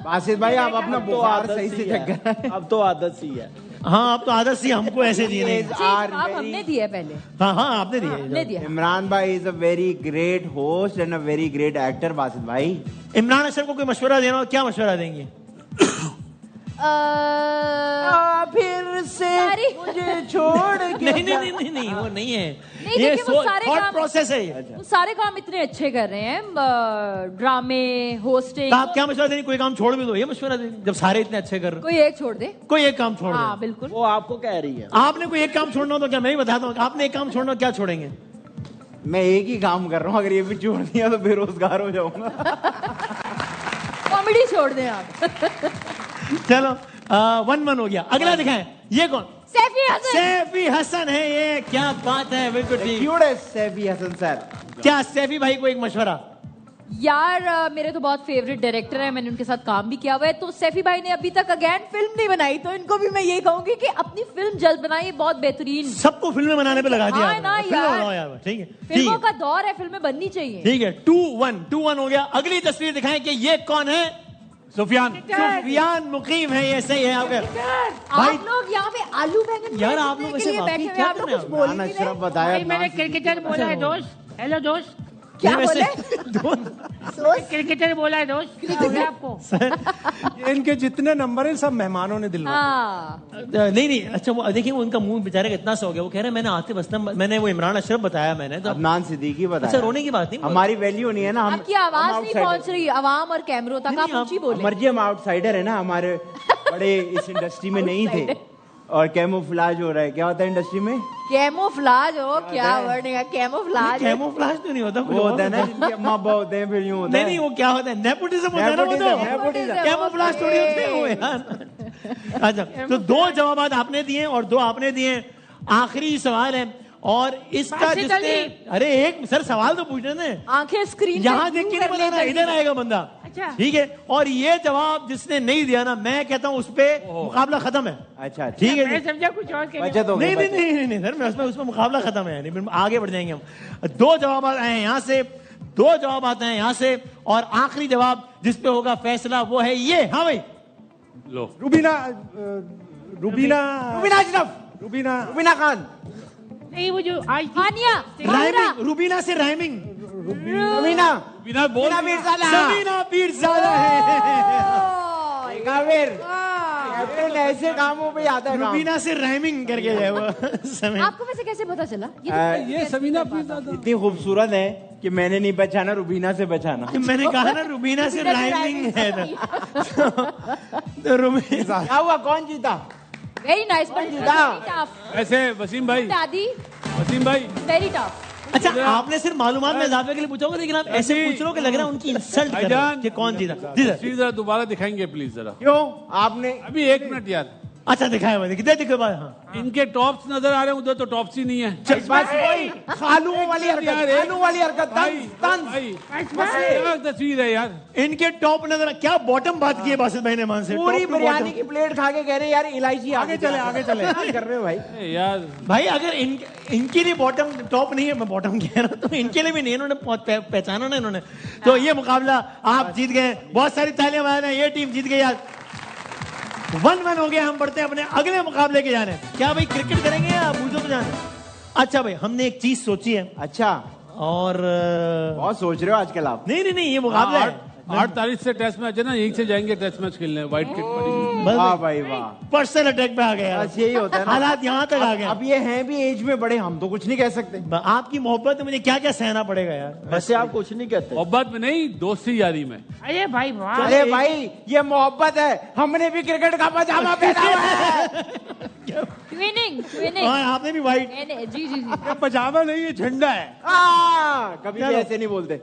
बासित भाई, आप अपना बुखार सही से चेक करें। अब तो आदत सी है। हाँ, अब तो आदत सी हमको ऐसे दी नहीं। आप हमने दिया है पहले। हाँ हाँ, आपने दिए। हमने दिया। इमरान भाई is a very great host and a very great actor. Basit भाई, इमरान अशरफ को कोई मशवरा देना हो, क्या मशवरा देंगे? फिर से मुझे छोड़ के नहीं नहीं नहीं नहीं नहीं, वो नहीं है। नहीं, ये देखिए, वो सारे थॉट काम- प्रोसेस है ये। वो सारे काम इतने अच्छे कर रहे हैं, ड्रामे, होस्टिंग। तो आप क्या मशवरा देंगे? कोई काम छोड़ भी दो, ये मशवरा देंगे जब सारे इतने अच्छे कर रहे कोई एक छोड़ दे। हो। कोई एक काम छोड़ हाँ दो। बिल्कुल। वो आपको कह रही है। आपने कोई एक काम छोड़ना हो तो क्या मैं ही बताता हूँ। आपने एक काम छोड़ना हो, क्या छोड़ेंगे? मैं एक ही काम कर रहा हूँ, अगर ये भी छोड़ दिया तो बेरोजगार हो जाऊंगा। कॉमेडी छोड़ दें आप। चलो, 1-1 हो गया। अगला दिखाएं, ये कौन? सैफी हसन। सैफी हसन है ये। क्या बात है, बिल्कुल ठीक। क्यों है सैफी हसन सर? क्या सैफी भाई को एक मशवरा? यार मेरे तो बहुत फेवरेट डायरेक्टर है, मैंने उनके साथ काम भी किया हुआ है। तो सैफी भाई ने अभी तक अगेन फिल्म नहीं बनाई, तो इनको भी मैं यही कहूंगी कि अपनी फिल्म जल्द बनाइए, बहुत बेहतरीन। सबको फिल्में बनाने पे लगा दिया हाँ ना आपने। फिल्में यार। बनाओ यार, ठीक है ठीक फिल्मों है का दौर है, फिल्में बननी चाहिए। ठीक है। 2-1 हो गया। अगली तस्वीर दिखाएं कि ये कौन है? सुफियान मुकीम है, ये सही है आपके भाई। आप लोग यहाँ पे आलू बैंगन यार, खाने आप लोग के वैसे लिए वाकई बैठे हुए क्या हैं, आप कर लोग रहे कुछ हैं? बोल ही इमरान नहीं अशरफ रहे। बताया। भाई मैंने क्रिकेटर बोला है दोस्त। हेलो दोस्त, क्या ये बोले? वैसे क्रिकेटर बोला है दोस्त। क्या हो गया आपको? इनके जितने नंबर हैं सब मेहमानों ने दिलवाए। हाँ नहीं नहीं, अच्छा वो देखिए, वो उनका मुंह बेचारे का इतना सा हो गया। वो कह रहे हैं मैंने आतिफ असलम, मैंने वो इमरान अशरफ बताया मैंने तो। अदनान सिद्दीकी बताया। अच्छा, रोने की बात नहीं। हमारी वैल्यू नहीं है ना। हम आपकी आवाज नहीं पहुंच रही अवाम और कैमरों तक, आप ऊंची बोले। मर्जी, हम आउटसाइडर है ना, हमारे बड़े इस इंडस्ट्री में नहीं थे। और कैमोफ्लाज हो रहा है। क्या होता है इंडस्ट्री में? कैमोफ्लाज हो, क्या वर्ड है कैमोफ्लाज? कैमोफ्लाज तो नहीं होता, वो होता है ना जिनके अम्मा अब्बा होते हैं, फिर यूं होता नहीं है। नहीं, वो क्या होता है? नेपोटिज्म होता है ना वो तो। नेपोटिज्म। कैमोफ्लाज थोड़ी होते हैं वो यार। अच्छा, तो 2 जवाब आपने दिए और 2 आपने दिए। आखिरी सवाल है और इसका बासित जिसने, अली। अरे एक सर सवाल तो पूछने दें। आंखें स्क्रीन यहाँ देख के नहीं बताना, इधर आएगा बंदा। अच्छा। ठीक है। और ये जवाब जिसने नहीं दिया ना, मैं कहता हूँ उस पे मुकाबला खत्म है। अच्छा, ठीक है मैं जी? समझा कुछ और कहने बचत हो नहीं गई। नहीं नहीं नहीं सर, मैं उसमें मुकाबला खत्म है। नहीं, आगे बढ़ जाएंगे हम। 2 जवाब आए हैं यहाँ से, 2 जवाब आते हैं यहाँ से, और आखिरी जवाब जिस पे होगा फैसला वो है ये। हाँ भाई, लो रुबीना अशरफ, रुबीना खान, नहीं, वो जो आज थी। हानिया, राइमिंग, रुबीना से राइमिंग। रुबीना बिना बोल समीना पीरज़ादा है। काबिर, कैप्टन ऐसे कामों पे आता है काम। रुबीना से राइमिंग करके जाए वो समय। आपको वैसे कैसे पता चला? ये ये समीना पीरज़ादा इतनी खूबसूरत है कि मैंने नहीं पहचाना, रुबीना से पहचाना। मैंने कहा ना रुबीना से राइमिंग है ना। तो रुबीना क्या हुआ, कौन जीता? Very nice, but tough. ऐसे वसीम भाई, दादी वसीम भाई वेरी टफ। अच्छा, आपने सिर्फ मालूमात में इजाफे के लिए पूछा होगा, लेकिन आप ऐसे पूछ रहे हो कि लग रहा है उनकी इंसल्ट कर रहे हो कि कौन जीता। जी सर। तस्वीर जरा दोबारा दिखाएंगे प्लीज जरा। क्यों आपने? अभी 1 मिनट यार। अच्छा, दिखाया हुआ कितने दिखे बात। हाँ, इनके टॉप्स नजर आ रहे हैं, उधर तो टॉप्स ही नहीं है। बस वही खालुओं वाली यार, हरकत, एक- खालू वाली हरकत, भाई, तंज। भाई, क्या तस्वीर है यार। इनके टॉप नजर, क्या बॉटम बात की है बासित भाई ने मान से। पूरी top to बिरयानी bottom। की प्लेट खा के कह रहे यार इलायची आगे चले कर रहे हो भाई। ए यार भाई अगर इनके लिए बॉटम टॉप नहीं है, मैं बॉटम कह रहा हूँ, तो इनके लिए भी नहीं, इन्होंने पहचाना ना इन्होंने। तो ये मुकाबला आप जीत गए, बहुत सारी तालियां बजा रहे हैं, ये टीम जीत गई आज। 1-1 हो गया। हम बढ़ते हैं अपने अगले मुकाबले के जाने। क्या भाई क्रिकेट करेंगे या बूझो तो जाने? अच्छा भाई, हमने एक चीज सोची है अच्छा, और बहुत सोच रहे हो आजकल आप। नहीं नहीं नहीं, ये मुकाबला है। 8 तारीख से टेस्ट मैच है ना, यहीं से जाएंगे टेस्ट मैच खेलने, व्हाइट किट पड़ी। वाह भाई वाह, पर्सनल अटैक पे आ गए यार। बस यही होता है ना। हालात यहाँ तक आ गए। अब ये हैं भी एज में बड़े, हम तो कुछ नहीं कह सकते। आपकी मोहब्बत में मुझे क्या क्या सहना पड़ेगा यार। वैसे आप कुछ नहीं कहते। मोहब्बत में नहीं, दोस्ती यारी में। अरे भाई वाह, अरे भाई ये मोहब्बत है, हमने भी क्रिकेट का पजामा पहना हुआ है। ट्विनिंग हाँ, आपने भी व्हाइट। जी जी जी। पजामा नहीं, ये झंडा है। कभी भी ऐसे नहीं बोलते।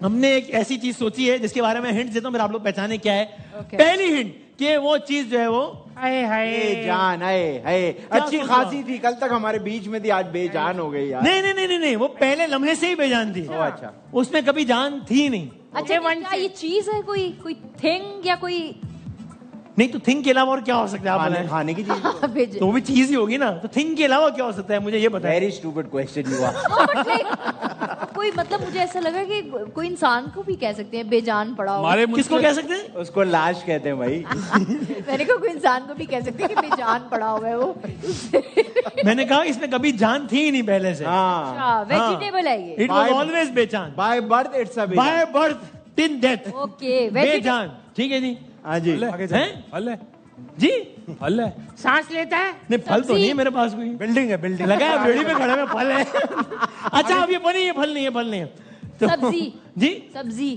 हमने एक ऐसी चीज सोची है जिसके बारे में हिंट देता हूँ, फिर आप लोग पहचाने क्या है। पहली हिंट कि वो चीज जो है वो हाय हाय बेजान है, अच्छी खासी थी, कल तक हमारे बीच में थी, आज बेजान हो गई यार। नहीं नहीं नहीं नहीं, वो पहले लम्हे से ही बेजान थी। अच्छा, उसमें कभी जान थी नहीं। अच्छा, क्या ये चीज है? कोई थिंग या कोई? नहीं तो थिंग के अलावा और क्या हो सकता है आप बताएं? खाने की चीज। तो वो भी चीज ही होगी ना, तो थिंग के अलावा क्या हो सकता है, मुझे ये बताएं। वेरी स्टूपिड क्वेश्चन हुआ। कोई मतलब मुझे ऐसा लगा कि कोई इंसान को भी कह सकते हैं बेजान पड़ा हो। हमारे किसको कह सकते हैं? उसको लाश कहते हैं भाई। मैंने कहा कोई इंसान को भी कह सकते हैं कि बेजान पड़ा हुआ है वो। मैंने कहा इसमें कभी जान थी ही नहीं पहले से। हाँ, वेजिटेबल है ये। इट वॉज ऑलवेज बेजान। By birth it's a by birth till death. Okay, बेजान। ठीक है जी। हाँ जी, हैं? फल है, जी फल है। सांस लेता है? नहीं, फल तो नहीं है मेरे पास कोई। बिल्डिंग है, बिल्डिंग लगा है रेडी पे खड़ा है, फल है। अच्छा अब ये बनी, ये फल नहीं है, फल नहीं है तो सब्जी। जी सब्जी।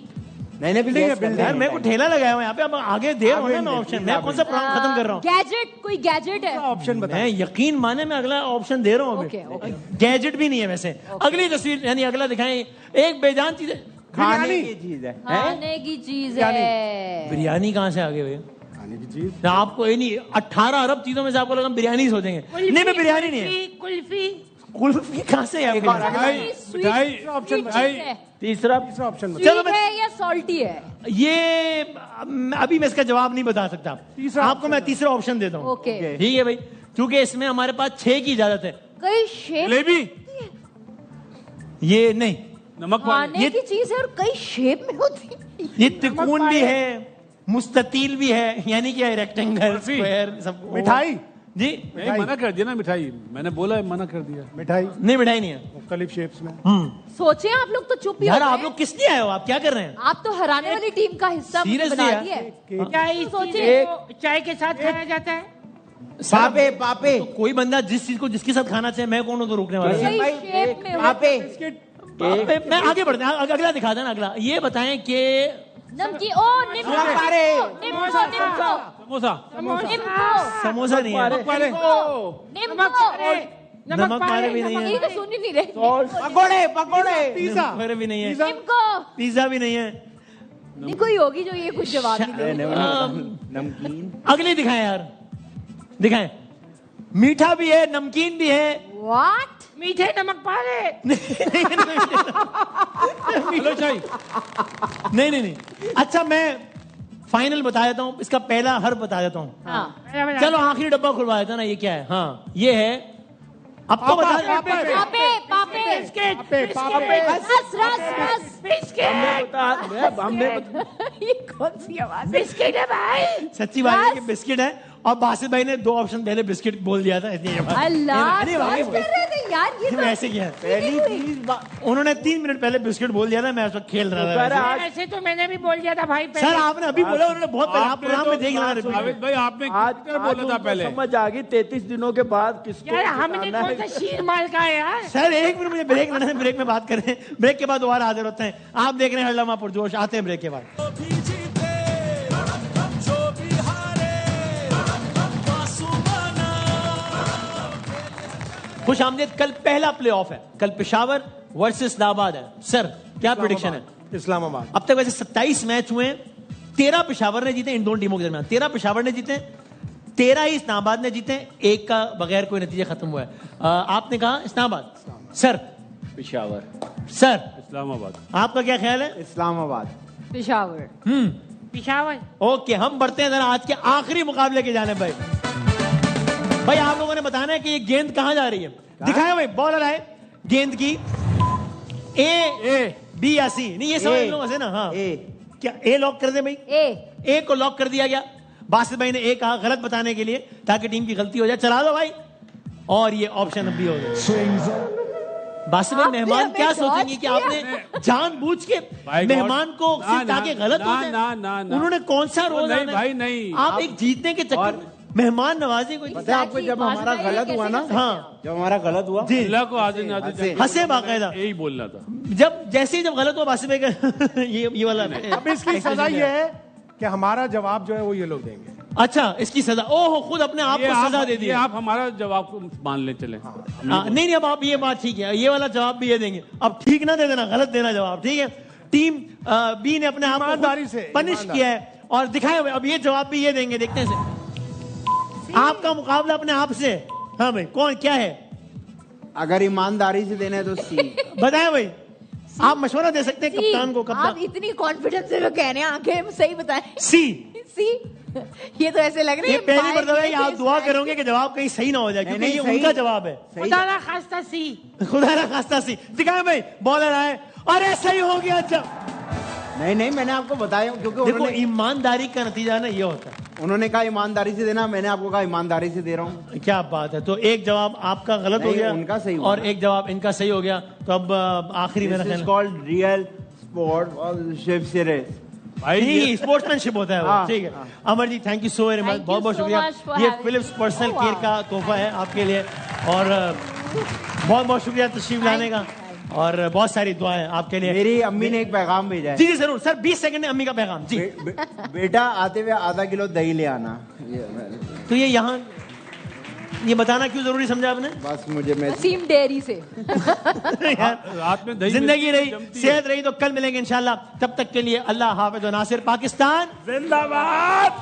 नहीं बिल्डिंग है, बिल्डिंग यार मेरे को ठेला लगाया हुआ यहाँ पे, अब आगे दे रहा हूँ ना मैं ऑप्शन। मैं कौन सा प्रोग्राम खत्म कर रहा हूँ? गैजेट, कोई गैजेट है? ऑप्शन बता। मैं यकीन माने मैं अगला ऑप्शन दे रहा हूँ ओके, अभी। गैजेट भी नहीं है वैसे। अगली तस्वीर यानी अगला दिखाएं। एक बेजान चीज है, खाने की चीज है। खाने की चीज है। बिरयानी कहाँ से आ गई भैया? खाने की चीज। ना आपको ये नहीं, 18 अरब चीजों में से आपको लगा बिरयानी सोचेंगे। नहीं मैं बिरयानी नहीं है। कुल्फी। कुल्फी कहाँ से है आपको? तीसरा ऑप्शन चलो स्वीट है या सॉल्टी है? ये अभी मैं इसका जवाब नहीं बता सकता। आपको मैं तीसरा ऑप्शन देता हूँ। ओके, ठीक है भाई, क्योंकि इसमें हमारे पास 6 की इजाजत है। कई शेप जलेबी, ये नहीं, नमक पानी। खाने की चीज है और कई शेप में होती है। ये त्रिकोण भी है, मुस्ततील भी है, यानी कि रेक्टेंगल, स्क्वायर, सब। मिठाई। जी नहीं, मना कर दिया ना मिठाई, मैंने बोला है मना कर दिया। मिठाई नहीं, मिठाई नहीं है। मुख्तलिफ शेप्स में। सोचे आप लोग तो चुप ही यार हो आप गए। लोग किस लिए आए हो? आप क्या कर रहे हैं? आप तो हराने वाली टीम का हिस्सा मुझे Seriously बना यार? दिया है। क्या इस सोचिए। चीज को चाय के साथ खाया जाता है? पापे पापे तो कोई बंदा जिस चीज को जिसके साथ खाना चाहे, मैं कौन हूं तो रोकने वाला? कई भाई, शेप में पापे मैं आगे बढ़ते हैं, अगला दिखा देना। अगला ये बताएं कि नमकीन। ओ निम्को, निम्को, निम्को, समोसा, निम्को, समोसा नहीं है। निम्को। नमक पारे भी नहीं ये है। तो सुन ही नहीं रहे। पकोड़े पकोड़े पिज्जा। पकोड़े भी नहीं है। निम्को। पिज्जा भी नहीं है। नहीं कोई होगी जो ये कुछ जवाब नहीं देगी। नमकीन। अगली दिखाएं यार, दिखाएं। मीठा भी है, नमकीन भी है। What? मीठे नमक पारे। हेलो चाय। नहीं नहीं नहीं। अच्छा मैं फाइनल बता देता हूँ, इसका पहला हर बता देता हूँ। हाँ। चलो आखिरी डब्बा खुलवा देता ना, ये क्या है? हाँ ये है। अब तो बता। पापे, पापे, रस, रस, रस, बिस्किट। हमने ये कौन सी आवाज है? बिस्किट है भाई। सच्ची बात है कि बिस्किट है, और बासित भाई ने 2 ऑप्शन पहले बिस्किट बोल दिया था, इसलिए ये बात। अल्लाह, नहीं, नहीं, क्या कर रहे थे यार? ये तो वैसे किया है। पहली चीज उन्होंने 3 मिनट पहले बिस्किट बोल दिया था, मैं उस वक्त खेल रहा था। ऐसे तो मैंने भी बोल दिया था भाई पहले। सर आपने अभी बोला, उन्होंने बहुत पहले। आप प्रोग्राम में देख लेना। जावेद भाई आपने आज कितने बोला था पहले? समझ आ गई 33 दिनों के बाद किसको यार हमने जिताना कौन सा है। शीर मार का है यार? सर 1 मिनट मुझे ब्रेक लेना है, ब्रेक में बात करें। ब्रेक के बाद दोबारा हाजिर होते हैं। आप देख रहे हैं हल्ला पुरजोश, आते हैं ब्रेक के बाद। खुश आमदीद। कल पहला प्ले ऑफ है, कल पेशावर वर्सेस इस्लामाबाद है। सर क्या प्रेडिक्शन है? इस्लामाबाद। अब तक वैसे 27 मैच हुए हैं, 13 पेशावर ने जीते इन दोनों टीमों के दरमियान। 13 पेशावर ने जीते, 13 ही इस्लामाबाद ने जीते, 1 का बगैर कोई नतीजा खत्म हुआ है। आपने कहा इस्लामाबाद। सर पेशावर। सर इस्लामाबाद। आपका क्या ख्याल है? इस्लामाबाद। पेशावर। पिशावर। ओके, हम बढ़ते हैं जरा आज के आखिरी मुकाबले के जाने। भाई भाई आप लोगों ने बताना है कि ये गेंद कहां जा रही है। दिखाएं भाई, बॉलर आए, गेंद की ए बी या सी। नहीं ये समझ लो वैसे ना। हाँ क्या ए लॉक कर दे भाई? ए को लॉक कर दिया गया। बासित भाई ने ए कहा गलत बताने के लिए, ताकि टीम की गलती हो जाए। चला दो भाई, और ये ऑप्शन भी हो गया। बासित भाई, आपने मेहमान हमें क्या dodge सोचेंगे कि किया। आपने जानबूझ के भाई मेहमान को ना, सिर्फ ताकि गलत हो जाए? ना। उन्होंने कौन सा रोल नहीं आना है? भाई, नहीं। आप एक जीतने के चक्कर में मेहमान नवाजी को पता है आपको जब हमारा गलत हुआ ना, हाँ जब हमारा गलत हुआ, जी अल्लाह को आदिन आदिन हंसे बाकायदा। यही बोलना था। जैसे ही जब गलत हुआ बासित भाई का ये वाला अब इसकी सजा ये है कि हमारा जवाब जो है वो ये लोग देंगे। अच्छा, इसकी सजा, ओहो, खुद अपने आप ये को आप- सजा दे दी ये है। आप हमारा जवाब को मान ले चले। नहीं, अब आप ये बात ठीक है, ये वाला जवाब भी ये देंगे। अब ठीक ना दे देना, गलत देना जवाब, ठीक है? टीम बी ने अपने आप ईमानदारी को से, पनिश ईमानदारी। किया है और दिखाए हुए। अब ये जवाब भी ये देंगे, देखते हैं से। आपका मुकाबला अपने आप से। हाँ भाई, कौन क्या है अगर ईमानदारी से देना है तो सी। बताए भाई, आप मशवरा दे सकते हैं कप्तान को। आप कप्तान इतनी कॉन्फिडेंस से कह रहे हैं, आंखें सही बताएं। सी, सी, ये तो ऐसे लग रहा है ये पहली बाहर मर्तबा है कि गए आप थे दुआ इस करोगे कि जवाब कहीं सही ना हो जाए, क्योंकि नहीं, ये सही। उनका जवाब है। खुदा ना खास्ता सी। खुदा ना खास्ता सी। दिखाए भाई, बॉलर आए, अरे सही हो गया। अच्छा, नहीं मैंने आपको बताया, क्योंकि देखो ईमानदारी का नतीजा ना ये होता है। उन्होंने कहा ईमानदारी से देना, मैंने आपको कहा ईमानदारी से दे रहा हूँ। क्या बात है। तो एक जवाब आपका गलत हो नहीं, गया, उनका सही हुआ और ना। एक जवाब इनका सही हो गया। तो अब आखिरी मेरा दिस इज ख्याल कॉल्ड रियल स्पोर्ट्स सीरीज। भाई नहीं, स्पोर्ट्समैनशिप होता है वो। हाँ, ठीक है Amar ji, thank you so very much, Thank you बहुत बहुत so शुक्रिया। much for ये having Philips me. Personal Oh, care wow. का तोहफा है आपके लिए, और बहुत बहुत शुक्रिया तशरीफ लाने का, और बहुत सारी दुआएं आपके लिए। मेरी अम्मी ने एक पैगाम भेजा है। जी जी जरूर सर, 20 सेकंड में अम्मी का पैगाम जी। बेटा आते हुए आधा किलो दही ले आना। तो ये यहाँ ये बताना क्यों जरूरी समझा आपने? बस मुझे मैं वसीम डेयरी से। यार, रात में दही जिंदगी रही, जमती है। सेहत रही तो कल मिलेंगे इंशाल्लाह। तब तक के लिए अल्लाह हाफिज व नासिर। पाकिस्तान जिंदाबाद।